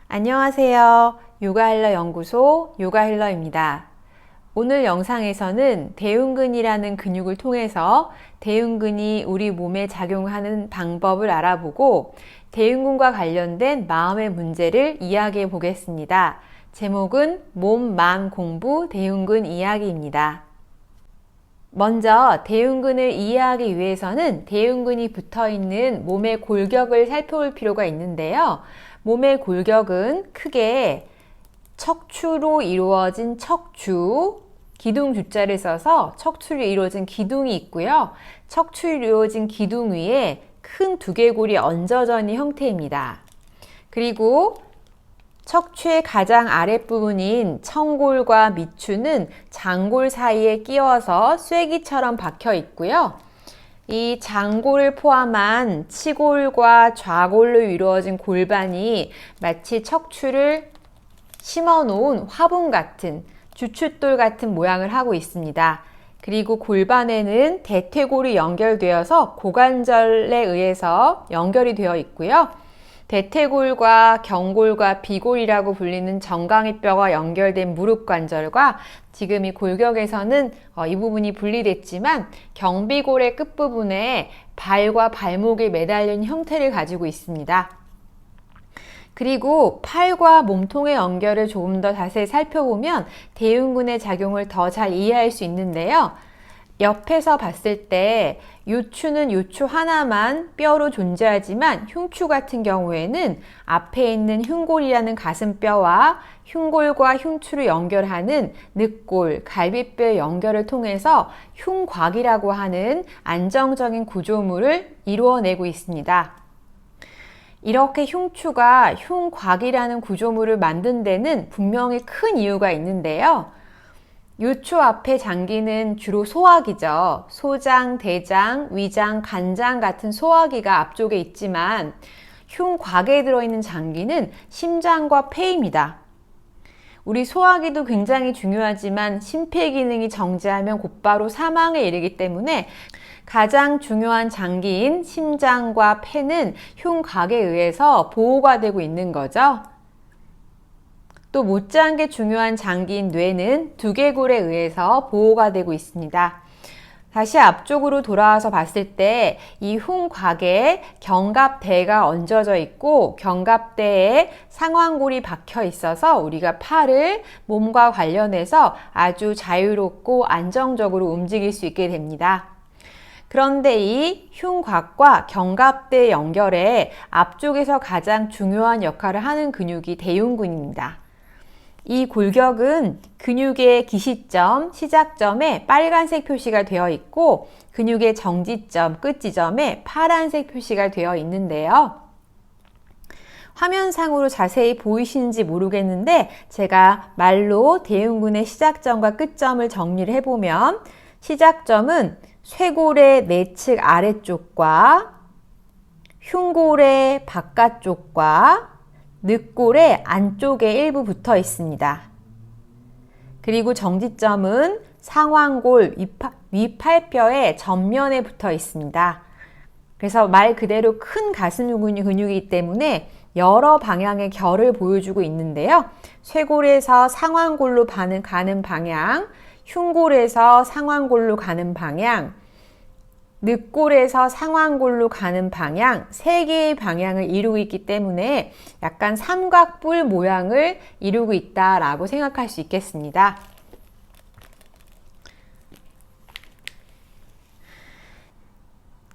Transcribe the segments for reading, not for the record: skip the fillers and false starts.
안녕하세요. 요가헬러 연구소 요가헬러입니다. 오늘 영상에서는 대흉근이라는 근육을 통해서 대흉근이 우리 몸에 작용하는 방법을 알아보고 대흉근과 관련된 마음의 문제를 이야기해 보겠습니다. 제목은 몸, 마음 공부 대흉근 이야기입니다. 먼저 대흉근을 이해하기 위해서는 대흉근이 붙어있는 몸의 골격을 살펴볼 필요가 있는데요. 몸의 골격은 크게 척추로 이루어진 척추, 기둥주자를 써서 척추로 이루어진 기둥이 있고요. 척추로 이루어진 기둥 위에 큰 두개골이 얹어져 있는 형태입니다. 그리고 척추의 가장 아랫부분인 청골과 미추는 장골 사이에 끼워서 쐐기처럼 박혀 있고요. 이 장골을 포함한 치골과 좌골로 이루어진 골반이 마치 척추를 심어 놓은 화분 같은 주춧돌 같은 모양을 하고 있습니다. 그리고 골반에는 대퇴골이 연결되어서 고관절에 의해서 연결이 되어 있고요. 대퇴골과 경골과 비골이라고 불리는 정강이 뼈가 연결된 무릎 관절과 지금 이 골격에서는 이 부분이 분리됐지만 경비골의 끝부분에 발과 발목이 매달린 형태를 가지고 있습니다. 그리고 팔과 몸통의 연결을 조금 더 자세히 살펴보면 대흉근의 작용을 더 잘 이해할 수 있는데요. 옆에서 봤을 때 요추는 요추 하나만 뼈로 존재하지만 흉추 같은 경우에는 앞에 있는 흉골이라는 가슴뼈와 흉골과 흉추를 연결하는 늑골, 갈비뼈의 연결을 통해서 흉곽이라고 하는 안정적인 구조물을 이루어내고 있습니다. 이렇게 흉추가 흉곽이라는 구조물을 만든 데는 분명히 큰 이유가 있는데요. 요추 앞에 장기는 주로 소화기죠. 소장, 대장, 위장, 간장 같은 소화기가 앞쪽에 있지만 흉곽에 들어있는 장기는 심장과 폐입니다. 우리 소화기도 굉장히 중요하지만 심폐기능이 정지하면 곧바로 사망에 이르기 때문에 가장 중요한 장기인 심장과 폐는 흉곽에 의해서 보호가 되고 있는 거죠. 또 못지않게 중요한 장기인 뇌는 두개골에 의해서 보호가 되고 있습니다. 다시 앞쪽으로 돌아와서 봤을 때 이 흉곽에 견갑대가 얹어져 있고 견갑대에 상완골이 박혀 있어서 우리가 팔을 몸과 관련해서 아주 자유롭고 안정적으로 움직일 수 있게 됩니다. 그런데 이 흉곽과 견갑대 연결에 앞쪽에서 가장 중요한 역할을 하는 근육이 대흉근입니다. 이 골격은 근육의 기시점, 시작점에 빨간색 표시가 되어 있고 근육의 정지점, 끝지점에 파란색 표시가 되어 있는데요. 화면상으로 자세히 보이시는지 모르겠는데 제가 말로 대흉근의 시작점과 끝점을 정리를 해보면 시작점은 쇄골의 내측 아래쪽과 흉골의 바깥쪽과 늑골의 안쪽에 일부 붙어 있습니다. 그리고 정지점은 상완골 위팔뼈의 전면에 붙어 있습니다. 그래서 말 그대로 큰 가슴 근육이기 때문에 여러 방향의 결을 보여주고 있는데요. 쇄골에서 상완골로 가는 방향, 흉골에서 상완골로 가는 방향, 늑골에서 상완골로 가는 방향, 세 개의 방향을 이루고 있기 때문에 약간 삼각뿔 모양을 이루고 있다라고 생각할 수 있겠습니다.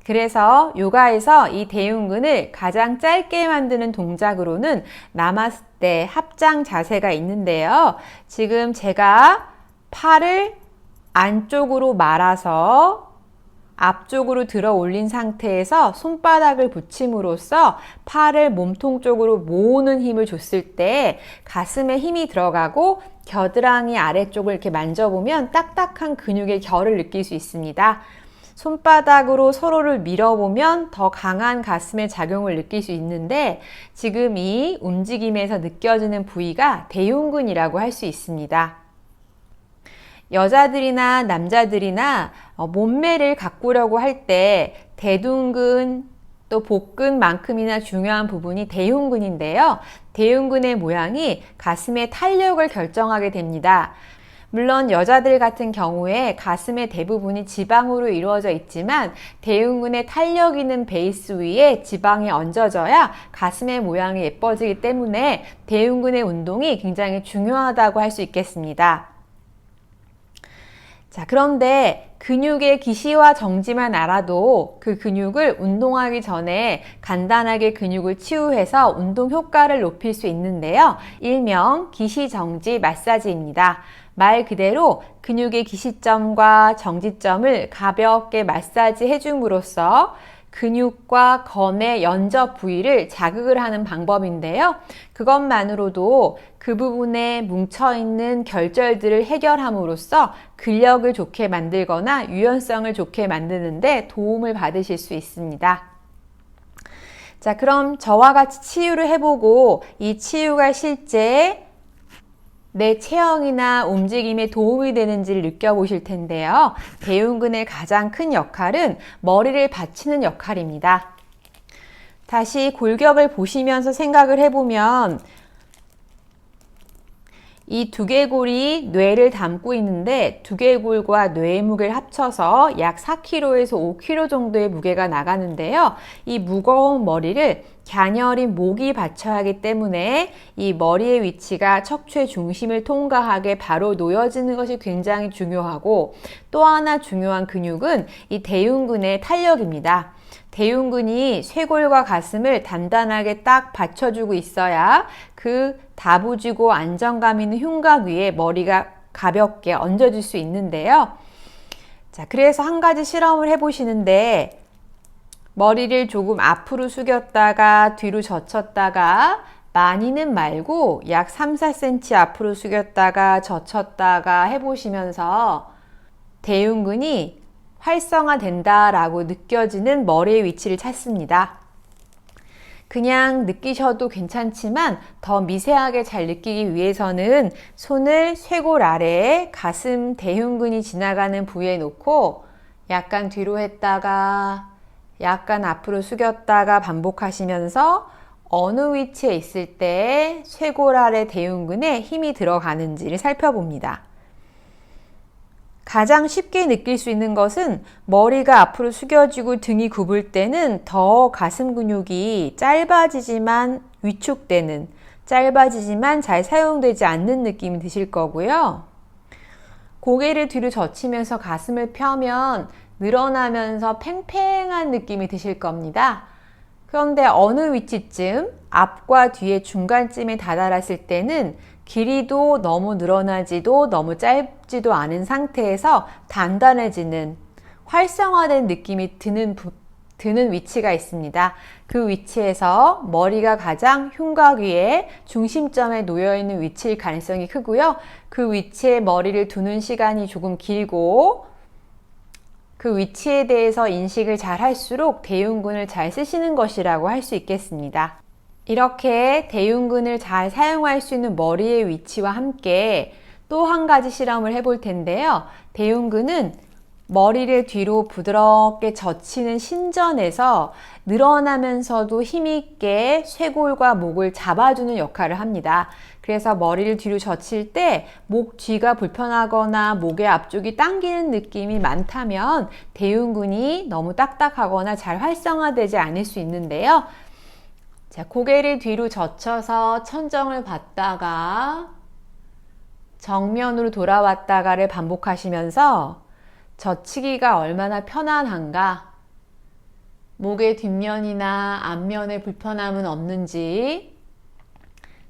그래서 요가에서 이 대흉근을 가장 짧게 만드는 동작으로는 나마스테 합장 자세가 있는데요. 지금 제가 팔을 안쪽으로 말아서 앞쪽으로 들어 올린 상태에서 손바닥을 붙임으로써 팔을 몸통 쪽으로 모으는 힘을 줬을 때 가슴에 힘이 들어가고 겨드랑이 아래쪽을 이렇게 만져보면 딱딱한 근육의 결을 느낄 수 있습니다. 손바닥으로 서로를 밀어보면 더 강한 가슴의 작용을 느낄 수 있는데 지금 이 움직임에서 느껴지는 부위가 대흉근이라고 할 수 있습니다. 여자들이나 남자들이나 몸매를 가꾸려고 할 때 대둔근, 또 복근만큼이나 중요한 부분이 대흉근인데요. 대흉근의 모양이 가슴의 탄력을 결정하게 됩니다. 물론 여자들 같은 경우에 가슴의 대부분이 지방으로 이루어져 있지만 대흉근의 탄력 있는 베이스 위에 지방이 얹어져야 가슴의 모양이 예뻐지기 때문에 대흉근의 운동이 굉장히 중요하다고 할 수 있겠습니다. 자, 그런데 근육의 기시와 정지만 알아도 그 근육을 운동하기 전에 간단하게 근육을 치유해서 운동 효과를 높일 수 있는데요. 일명 기시정지 마사지입니다. 말 그대로 근육의 기시점과 정지점을 가볍게 마사지 해줌으로써 근육과 건의 연접 부위를 자극을 하는 방법인데요. 그것만으로도 그 부분에 뭉쳐있는 결절들을 해결함으로써 근력을 좋게 만들거나 유연성을 좋게 만드는데 도움을 받으실 수 있습니다. 자, 그럼 저와 같이 치유를 해보고 이 치유가 실제 내 체형이나 움직임에 도움이 되는지를 느껴보실 텐데요. 대흉근의 가장 큰 역할은 머리를 받치는 역할입니다. 다시 골격을 보시면서 생각을 해보면 이 두개골이 뇌를 담고 있는데 두개골과 뇌의 무게를 합쳐서 약 4kg에서 5kg 정도의 무게가 나가는데요. 이 무거운 머리를 갸녀린 목이 받쳐야 하기 때문에 이 머리의 위치가 척추의 중심을 통과하게 바로 놓여지는 것이 굉장히 중요하고, 또 하나 중요한 근육은 이 대흉근의 탄력입니다. 대흉근이 쇄골과 가슴을 단단하게 딱 받쳐주고 있어야 그 다부지고 안정감 있는 흉곽 위에 머리가 가볍게 얹어질 수 있는데요. 자, 그래서 한 가지 실험을 해보시는데 머리를 조금 앞으로 숙였다가 뒤로 젖혔다가, 많이는 말고 약 3, 4cm 앞으로 숙였다가 젖혔다가 해보시면서 대흉근이 활성화된다라고 느껴지는 머리의 위치를 찾습니다. 그냥 느끼셔도 괜찮지만 더 미세하게 잘 느끼기 위해서는 손을 쇄골 아래에 가슴 대흉근이 지나가는 부위에 놓고 약간 뒤로 했다가 약간 앞으로 숙였다가 반복하시면서 어느 위치에 있을 때 쇄골 아래 대흉근에 힘이 들어가는지를 살펴봅니다. 가장 쉽게 느낄 수 있는 것은 머리가 앞으로 숙여지고 등이 굽을 때는 더 가슴 근육이 짧아지지만 위축되는, 짧아지지만 잘 사용되지 않는 느낌이 드실 거고요. 고개를 뒤로 젖히면서 가슴을 펴면 늘어나면서 팽팽한 느낌이 드실 겁니다. 그런데 어느 위치쯤, 앞과 뒤의 중간쯤에 다다랐을 때는 길이도 너무 늘어나지도 너무 짧지도 않은 상태에서 단단해지는, 활성화된 느낌이 드는 위치가 있습니다. 그 위치에서 머리가 가장 흉곽 위에 중심점에 놓여있는 위치일 가능성이 크고요. 그 위치에 머리를 두는 시간이 조금 길고 그 위치에 대해서 인식을 잘 할수록 대흉근을 잘 쓰시는 것이라고 할 수 있겠습니다. 이렇게 대흉근을 잘 사용할 수 있는 머리의 위치와 함께 또 한 가지 실험을 해볼 텐데요. 대흉근은 머리를 뒤로 부드럽게 젖히는 신전에서 늘어나면서도 힘있게 쇄골과 목을 잡아주는 역할을 합니다. 그래서 머리를 뒤로 젖힐 때 목 뒤가 불편하거나 목의 앞쪽이 당기는 느낌이 많다면 대흉근이 너무 딱딱하거나 잘 활성화되지 않을 수 있는데요. 자, 고개를 뒤로 젖혀서 천정을 받다가 정면으로 돌아왔다가를 반복하시면서 젖히기가 얼마나 편안한가, 목의 뒷면이나 앞면에 불편함은 없는지,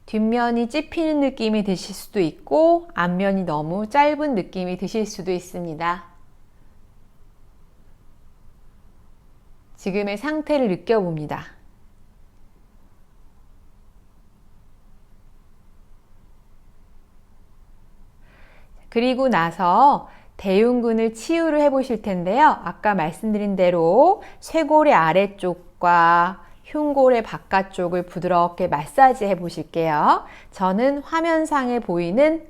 뒷면이 찝히는 느낌이 드실 수도 있고 앞면이 너무 짧은 느낌이 드실 수도 있습니다. 지금의 상태를 느껴봅니다. 그리고 나서 대흉근을 치유를 해보실 텐데요. 아까 말씀드린 대로 쇄골의 아래쪽과 흉골의 바깥쪽을 부드럽게 마사지 해보실게요. 저는 화면상에 보이는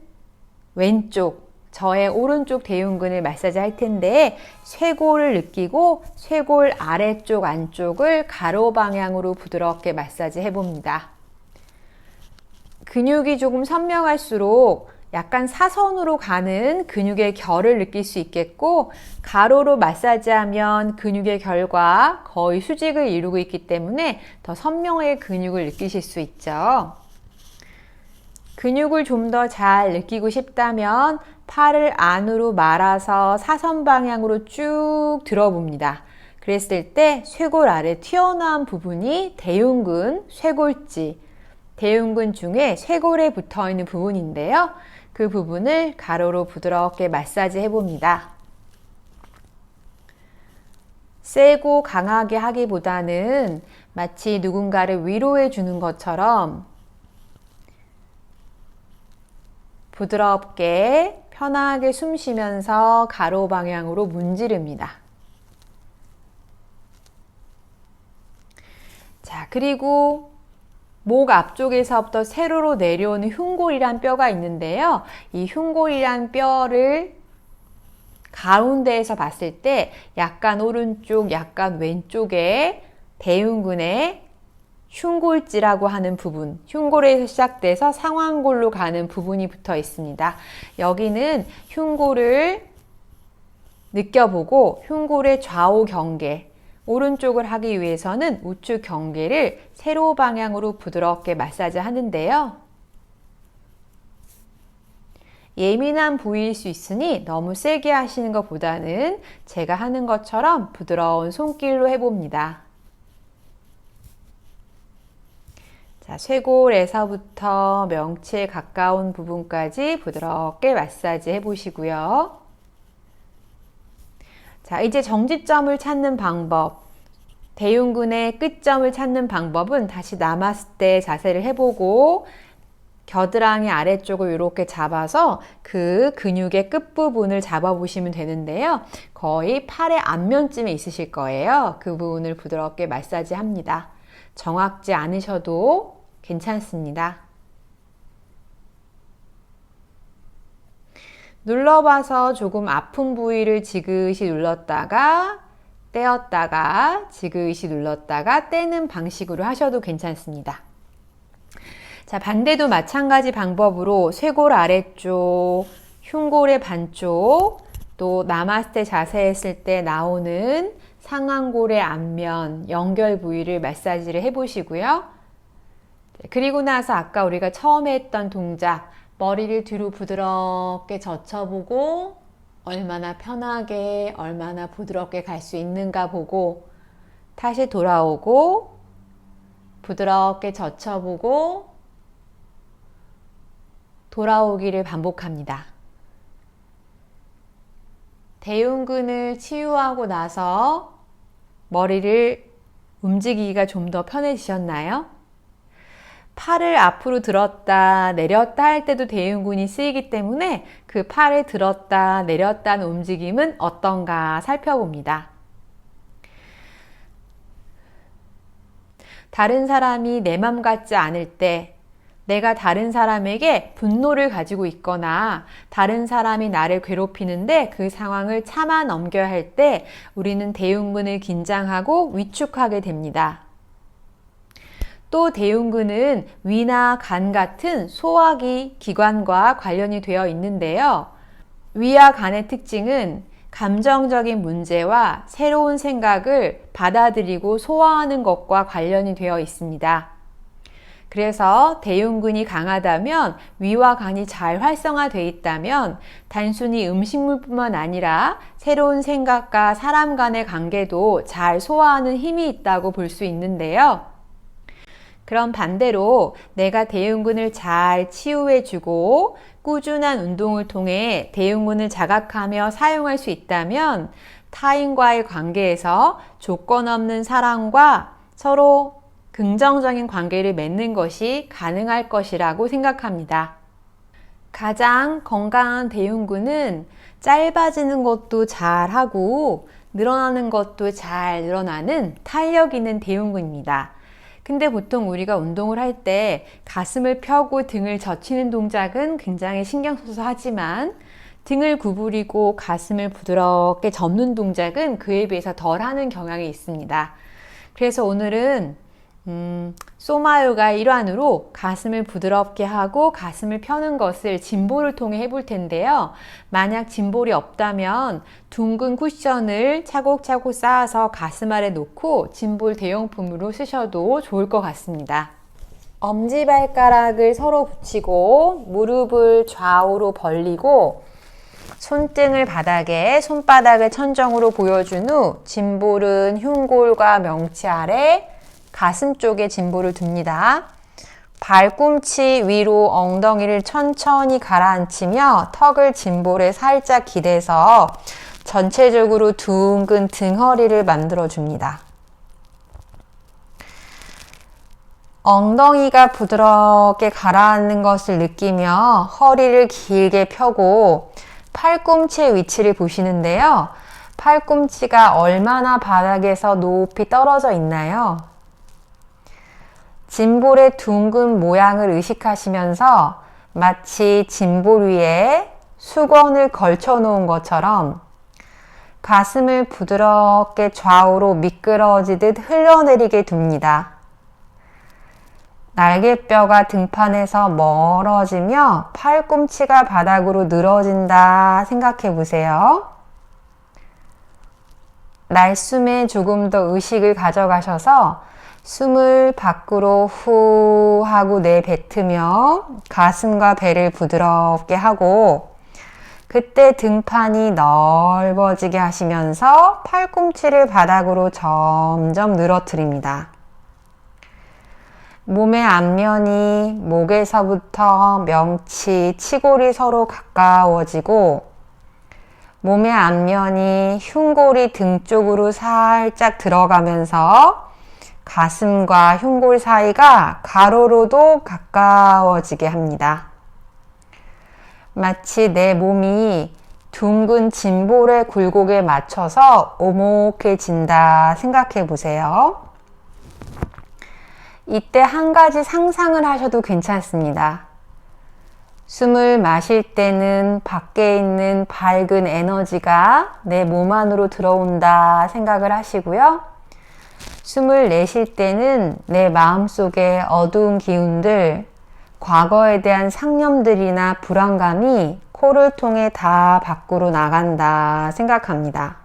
왼쪽 저의 오른쪽 대흉근을 마사지 할 텐데 쇄골을 느끼고 쇄골 아래쪽 안쪽을 가로 방향으로 부드럽게 마사지 해봅니다. 근육이 조금 선명할수록 약간 사선으로 가는 근육의 결을 느낄 수 있겠고, 가로로 마사지하면 근육의 결과 거의 수직을 이루고 있기 때문에 더 선명하게 근육을 느끼실 수 있죠. 근육을 좀 더 잘 느끼고 싶다면 팔을 안으로 말아서 사선 방향으로 쭉 들어봅니다. 그랬을 때 쇄골 아래 튀어나온 부분이 대흉근, 쇄골지, 대흉근 중에 쇄골에 붙어 있는 부분인데요. 그 부분을 가로로 부드럽게 마사지 해봅니다. 세고 강하게 하기보다는 마치 누군가를 위로해 주는 것처럼 부드럽게 편하게 숨 쉬면서 가로 방향으로 문지릅니다. 자, 그리고 목 앞쪽에서부터 세로로 내려오는 흉골이란 뼈가 있는데요. 이 흉골이란 뼈를 가운데에서 봤을 때 약간 오른쪽, 약간 왼쪽에 대흉근의 흉골지라고 하는 부분, 흉골에서 시작돼서 상완골로 가는 부분이 붙어 있습니다. 여기는 흉골을 느껴보고 흉골의 좌우 경계, 오른쪽을 하기 위해서는 우측 경계를 세로 방향으로 부드럽게 마사지 하는데요. 예민한 부위일 수 있으니 너무 세게 하시는 것보다는 제가 하는 것처럼 부드러운 손길로 해봅니다. 자, 쇄골에서부터 명치에 가까운 부분까지 부드럽게 마사지 해보시고요. 자, 이제 정지점을 찾는 방법, 대흉근의 끝점을 찾는 방법은 다시 나마스테 자세를 해보고 겨드랑이 아래쪽을 이렇게 잡아서 그 근육의 끝부분을 잡아보시면 되는데요. 거의 팔의 앞면쯤에 있으실 거예요. 그 부분을 부드럽게 마사지 합니다. 정확지 않으셔도 괜찮습니다. 눌러봐서 조금 아픈 부위를 지그시 눌렀다가 떼었다가 지그시 눌렀다가 떼는 방식으로 하셔도 괜찮습니다. 자, 반대도 마찬가지 방법으로 쇄골 아래쪽, 흉골의 반쪽, 또 나마스테 자세 했을 때 나오는 상완골의 앞면, 연결 부위를 마사지를 해보시고요. 그리고 나서 아까 우리가 처음에 했던 동작, 머리를 뒤로 부드럽게 젖혀보고 얼마나 편하게, 얼마나 부드럽게 갈 수 있는가 보고 다시 돌아오고 부드럽게 젖혀보고 돌아오기를 반복합니다. 대흉근을 치유하고 나서 머리를 움직이기가 좀 더 편해지셨나요? 팔을 앞으로 들었다 내렸다 할 때도 대흉근이 쓰이기 때문에 그 팔을 들었다 내렸다는 움직임은 어떤가 살펴봅니다. 다른 사람이 내 맘 같지 않을 때, 내가 다른 사람에게 분노를 가지고 있거나 다른 사람이 나를 괴롭히는데 그 상황을 참아 넘겨야 할 때 우리는 대흉근을 긴장하고 위축하게 됩니다. 또 대흉근은 위나 간 같은 소화기 기관과 관련이 되어 있는데요. 위와 간의 특징은 감정적인 문제와 새로운 생각을 받아들이고 소화하는 것과 관련이 되어 있습니다. 그래서 대흉근이 강하다면 위와 간이 잘 활성화되어 있다면 단순히 음식물뿐만 아니라 새로운 생각과 사람 간의 관계도 잘 소화하는 힘이 있다고 볼 수 있는데요. 그럼 반대로 내가 대흉근을 잘 치유해주고 꾸준한 운동을 통해 대흉근을 자각하며 사용할 수 있다면 타인과의 관계에서 조건 없는 사랑과 서로 긍정적인 관계를 맺는 것이 가능할 것이라고 생각합니다. 가장 건강한 대흉근은 짧아지는 것도 잘하고 늘어나는 것도 잘 늘어나는 탄력 있는 대흉근입니다. 근데 보통 우리가 운동을 할 때 가슴을 펴고 등을 젖히는 동작은 굉장히 신경 써서 하지만 등을 구부리고 가슴을 부드럽게 접는 동작은 그에 비해서 덜 하는 경향이 있습니다. 그래서 오늘은 소마요가의 일환으로 가슴을 부드럽게 하고 가슴을 펴는 것을 짐볼을 통해 해볼 텐데요. 만약 짐볼이 없다면 둥근 쿠션을 차곡차곡 쌓아서 가슴 아래 놓고 짐볼 대용품으로 쓰셔도 좋을 것 같습니다. 엄지발가락을 서로 붙이고 무릎을 좌우로 벌리고 손등을 바닥에 손바닥을 천정으로 보여준 후 짐볼은 흉골과 명치 아래 가슴 쪽에 짐볼을 둡니다. 발꿈치 위로 엉덩이를 천천히 가라앉히며 턱을 짐볼에 살짝 기대서 전체적으로 둥근 등허리를 만들어 줍니다. 엉덩이가 부드럽게 가라앉는 것을 느끼며 허리를 길게 펴고 팔꿈치의 위치를 보시는데요. 팔꿈치가 얼마나 바닥에서 높이 떨어져 있나요? 짐볼의 둥근 모양을 의식하시면서 마치 짐볼 위에 수건을 걸쳐 놓은 것처럼 가슴을 부드럽게 좌우로 미끄러지듯 흘러내리게 둡니다. 날개뼈가 등판에서 멀어지며 팔꿈치가 바닥으로 늘어진다 생각해 보세요. 날숨에 조금 더 의식을 가져가셔서 숨을 밖으로 후 하고 내뱉으며 가슴과 배를 부드럽게 하고 그때 등판이 넓어지게 하시면서 팔꿈치를 바닥으로 점점 늘어뜨립니다. 몸의 앞면이 목에서부터 명치, 치골이 서로 가까워지고 몸의 앞면이 흉골이 등 쪽으로 살짝 들어가면서 가슴과 흉골 사이가 가로로도 가까워지게 합니다. 마치 내 몸이 둥근 짐볼의 굴곡에 맞춰서 오목해진다 생각해 보세요. 이때 한 가지 상상을 하셔도 괜찮습니다. 숨을 마실 때는 밖에 있는 밝은 에너지가 내 몸 안으로 들어온다 생각을 하시고요. 숨을 내쉴 때는 내 마음속에 어두운 기운들, 과거에 대한 상념들이나 불안감이 코를 통해 다 밖으로 나간다 생각합니다.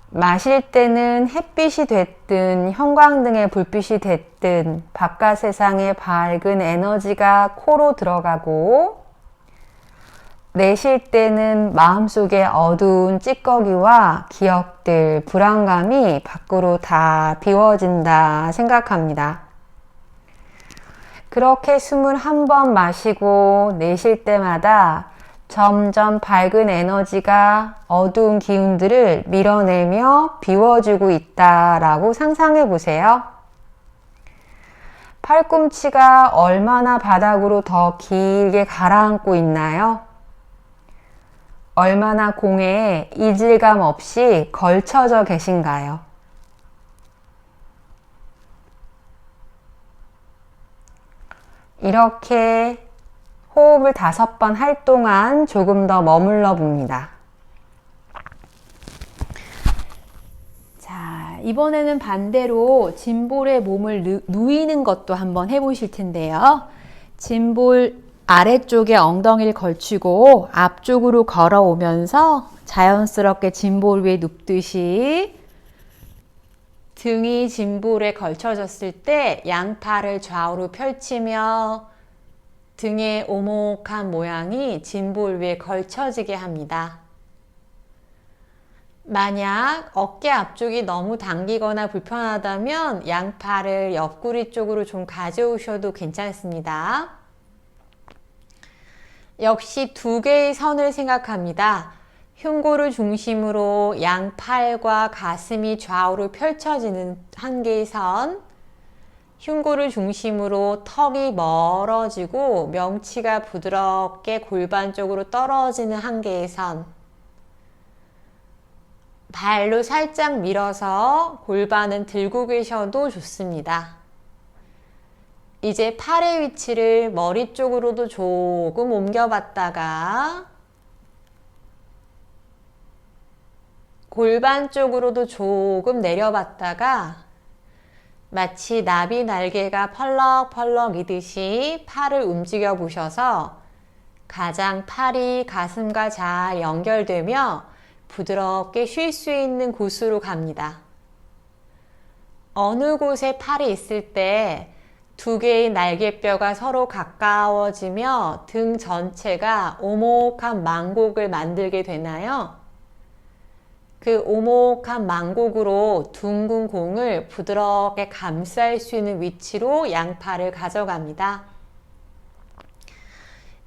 마실 때는 햇빛이 됐든 형광등의 불빛이 됐든 바깥 세상의 밝은 에너지가 코로 들어가고 내쉴 때는 마음속에 어두운 찌꺼기와 기억들, 불안감이 밖으로 다 비워진다 생각합니다. 그렇게 숨을 한 번 마시고 내쉴 때마다 점점 밝은 에너지가 어두운 기운들을 밀어내며 비워주고 있다라고 상상해 보세요. 팔꿈치가 얼마나 바닥으로 더 길게 가라앉고 있나요? 얼마나 공에 이질감 없이 걸쳐져 계신가요? 이렇게 호흡을 5번 할 동안 조금 더 머물러 봅니다. 자, 이번에는 반대로 짐볼에 몸을 누이는 것도 한번 해보실 텐데요. 짐볼 아래쪽에 엉덩이를 걸치고 앞쪽으로 걸어오면서 자연스럽게 짐볼 위에 눕듯이 등이 짐볼에 걸쳐졌을 때 양팔을 좌우로 펼치며 등의 오목한 모양이 짐볼 위에 걸쳐지게 합니다. 만약 어깨 앞쪽이 너무 당기거나 불편하다면 양팔을 옆구리 쪽으로 좀 가져오셔도 괜찮습니다. 역시 2개의 선을 생각합니다. 흉골을 중심으로 양팔과 가슴이 좌우로 펼쳐지는 한 개의 선, 흉골을 중심으로 턱이 멀어지고 명치가 부드럽게 골반 쪽으로 떨어지는 한 개의 선, 발로 살짝 밀어서 골반은 들고 계셔도 좋습니다. 이제 팔의 위치를 머리 쪽으로도 조금 옮겨봤다가 골반 쪽으로도 조금 내려봤다가 마치 나비 날개가 펄럭펄럭이듯이 팔을 움직여 보셔서 가장 팔이 가슴과 잘 연결되며 부드럽게 쉴 수 있는 곳으로 갑니다. 어느 곳에 팔이 있을 때 두 개의 날개뼈가 서로 가까워지며 등 전체가 오목한 망곡을 만들게 되나요? 그 오목한 망곡으로 둥근 공을 부드럽게 감쌀 수 있는 위치로 양팔을 가져갑니다.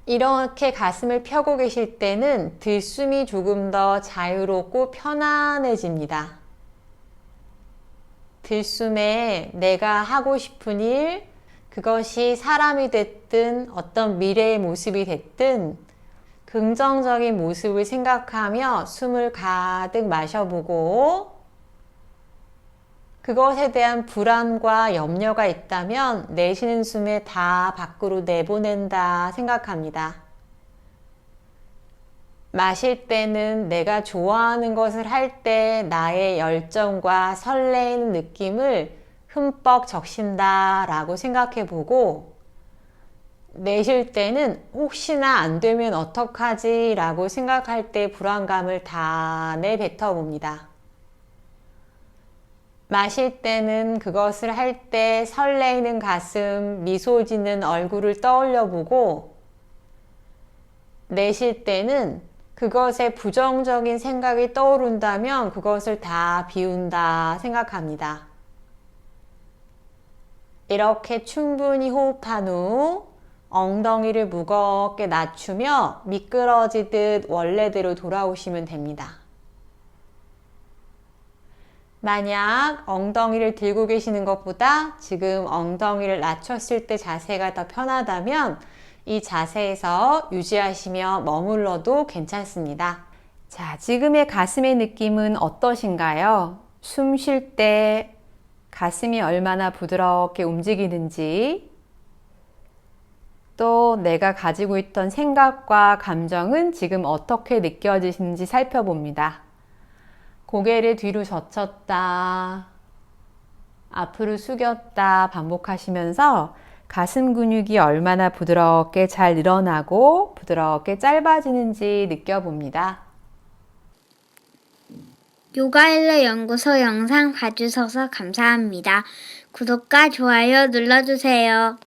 이렇게 가슴을 펴고 계실 때는 들숨이 조금 더 자유롭고 편안해집니다. 들숨에 내가 하고 싶은 일, 그것이 사람이 됐든 어떤 미래의 모습이 됐든 긍정적인 모습을 생각하며 숨을 가득 마셔보고 그것에 대한 불안과 염려가 있다면 내쉬는 숨에 다 밖으로 내보낸다 생각합니다. 마실 때는 내가 좋아하는 것을 할 때 나의 열정과 설레이는 느낌을 흠뻑 적신다 라고 생각해 보고 내쉴 때는 혹시나 안 되면 어떡하지 라고 생각할 때 불안감을 다 내뱉어 봅니다. 마실 때는 그것을 할 때 설레이는 가슴, 미소 짓는 얼굴을 떠올려 보고 내쉴 때는 그것에 부정적인 생각이 떠오른다면 그것을 다 비운다 생각합니다. 이렇게 충분히 호흡한 후 엉덩이를 무겁게 낮추며 미끄러지듯 원래대로 돌아오시면 됩니다. 만약 엉덩이를 들고 계시는 것보다 지금 엉덩이를 낮췄을 때 자세가 더 편하다면 이 자세에서 유지하시며 머물러도 괜찮습니다. 자, 지금의 가슴의 느낌은 어떠신가요? 숨 쉴 때 가슴이 얼마나 부드럽게 움직이는지, 또 내가 가지고 있던 생각과 감정은 지금 어떻게 느껴지시는지 살펴봅니다. 고개를 뒤로 젖혔다, 앞으로 숙였다 반복하시면서 가슴 근육이 얼마나 부드럽게 잘 늘어나고 부드럽게 짧아지는지 느껴봅니다. 요가일러 연구소 영상 봐주셔서 감사합니다. 구독과 좋아요 눌러주세요.